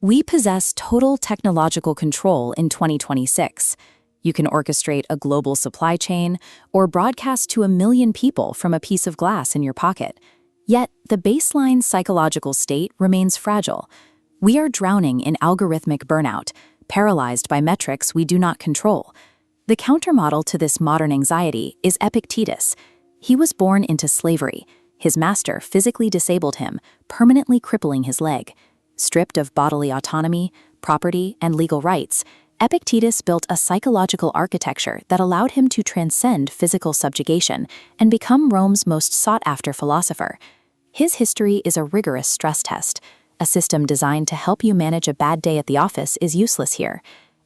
We possess total technological control in 2026. You can orchestrate a global supply chain or broadcast to 1 million people from a piece of glass in your pocket. Yet, the baseline psychological state remains fragile. We are drowning in algorithmic burnout, paralyzed by metrics we do not control. The countermodel to this modern anxiety is Epictetus. He was born into slavery. His master physically disabled him, permanently crippling his leg. Stripped of bodily autonomy, property, and legal rights, Epictetus built a psychological architecture that allowed him to transcend physical subjugation and become Rome's most sought-after philosopher. His history is a rigorous stress test. A system designed to help you manage a bad day at the office is useless here.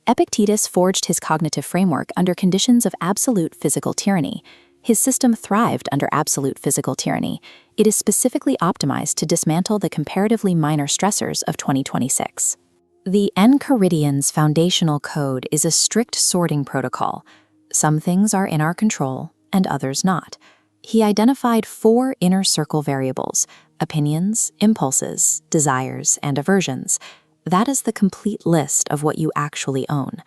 Epictetus forged his cognitive framework under conditions of absolute physical tyranny. His system thrived under absolute physical tyranny. It is specifically optimized to dismantle the comparatively minor stressors of 2026. The Enchiridion's foundational code is a strict sorting protocol. Some things are in our control, and others not. He identified 4 inner circle variables: opinions, impulses, desires, and aversions. That is the complete list of what you actually own.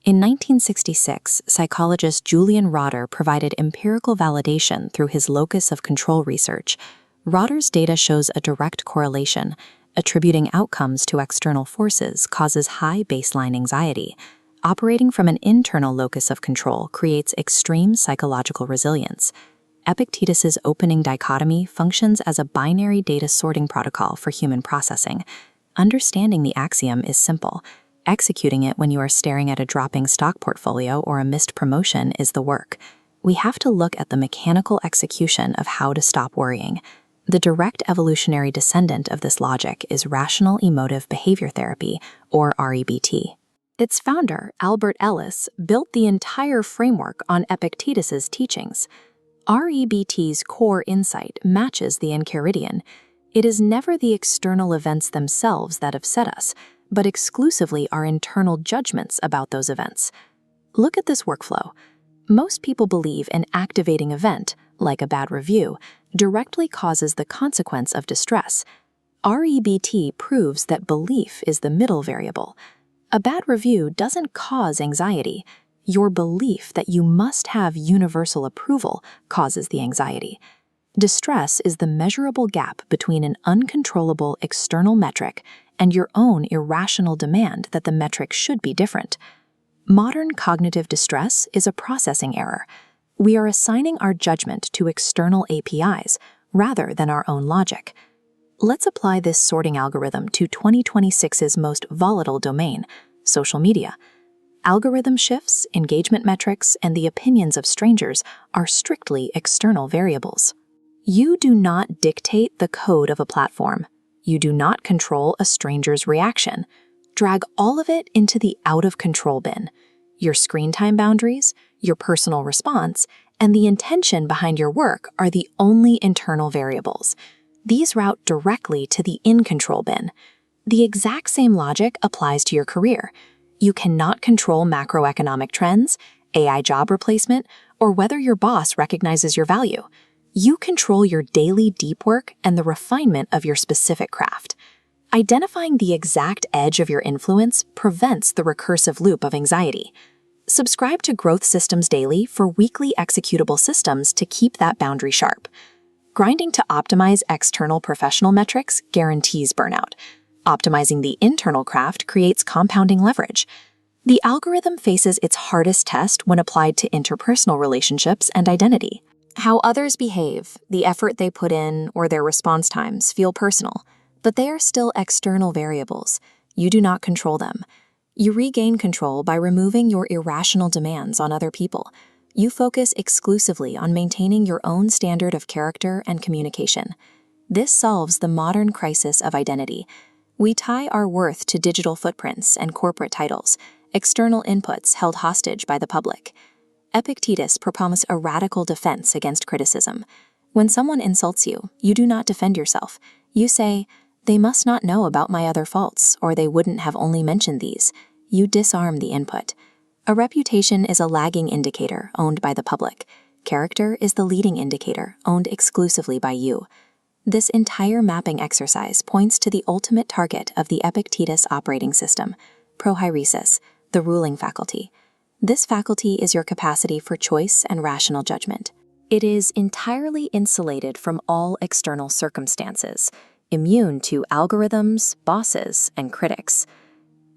In 1966, psychologist Julian Rotter provided empirical validation through his locus of control research. Rotter's data shows a direct correlation. Attributing outcomes to external forces causes high baseline anxiety. Operating from an internal locus of control creates extreme psychological resilience. Epictetus's opening dichotomy functions as a binary data sorting protocol for human processing. Understanding the axiom is simple. Executing it when you are staring at a dropping stock portfolio or a missed promotion is the work. We have to look at the mechanical execution of how to stop worrying. The direct evolutionary descendant of this logic is rational emotive behavior therapy, or REBT. Its founder, Albert Ellis, built the entire framework on Epictetus's teachings. REBT's core insight matches the Enchiridion. It is never the external events themselves that have set us, but exclusively our internal judgments about those events. Look at this workflow. Most people believe an activating event, like a bad review, directly causes the consequence of distress. REBT proves that belief is the middle variable. A bad review doesn't cause anxiety. Your belief that you must have universal approval causes the anxiety. Distress is the measurable gap between an uncontrollable external metric and your own irrational demand that the metric should be different. Modern cognitive distress is a processing error. We are assigning our judgment to external APIs rather than our own logic. Let's apply this sorting algorithm to 2026's most volatile domain, social media. Algorithm shifts, engagement metrics, and the opinions of strangers are strictly external variables. You do not dictate the code of a platform. You do not control a stranger's reaction. Drag all of it into the out-of-control bin. Your screen time boundaries, your personal response, and the intention behind your work are the only internal variables. These route directly to the in-control bin. The exact same logic applies to your career. You cannot control macroeconomic trends, AI job replacement, or whether your boss recognizes your value. You control your daily deep work and the refinement of your specific craft. Identifying the exact edge of your influence prevents the recursive loop of anxiety. Subscribe to Growth Systems Daily for weekly executable systems to keep that boundary sharp. Grinding to optimize external professional metrics guarantees burnout. Optimizing the internal craft creates compounding leverage. The algorithm faces its hardest test when applied to interpersonal relationships and identity. How others behave, the effort they put in, or their response times feel personal, but they are still external variables. You do not control them. You regain control by removing your irrational demands on other people. You focus exclusively on maintaining your own standard of character and communication. This solves the modern crisis of identity. We tie our worth to digital footprints and corporate titles, external inputs held hostage by the public. Epictetus proposed a radical defense against criticism. When someone insults you, you do not defend yourself. You say, "They must not know about my other faults, or they wouldn't have only mentioned these." You disarm the input. A reputation is a lagging indicator owned by the public. Character is the leading indicator owned exclusively by you. This entire mapping exercise points to the ultimate target of the Epictetus operating system, prohairesis, the ruling faculty. This faculty is your capacity for choice and rational judgment. It is entirely insulated from all external circumstances, immune to algorithms, bosses, and critics.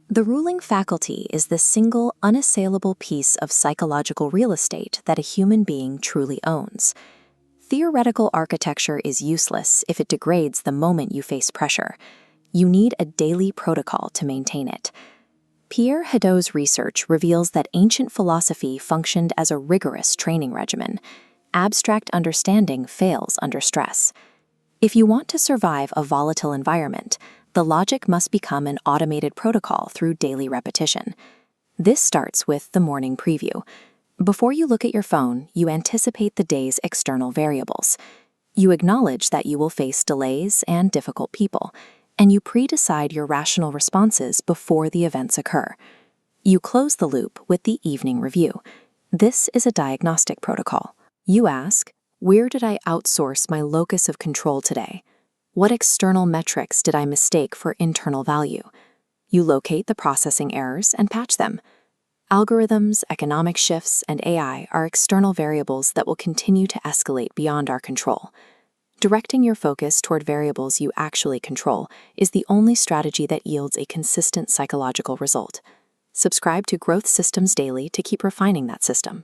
The ruling faculty is the single unassailable piece of psychological real estate that a human being truly owns. Theoretical architecture is useless if it degrades the moment you face pressure. You need a daily protocol to maintain it. Pierre Hadot's research reveals that ancient philosophy functioned as a rigorous training regimen. Abstract understanding fails under stress. If you want to survive a volatile environment, the logic must become an automated protocol through daily repetition. This starts with the morning preview. Before you look at your phone, you anticipate the day's external variables. You acknowledge that you will face delays and difficult people, and you pre-decide your rational responses before the events occur. You close the loop with the evening review. This is a diagnostic protocol. You ask, where did I outsource my locus of control today? What external metrics did I mistake for internal value? You locate the processing errors and patch them. Algorithms, economic shifts, and AI are external variables that will continue to escalate beyond our control. Directing your focus toward variables you actually control is the only strategy that yields a consistent psychological result. Subscribe to Growth Systems Daily to keep refining that system.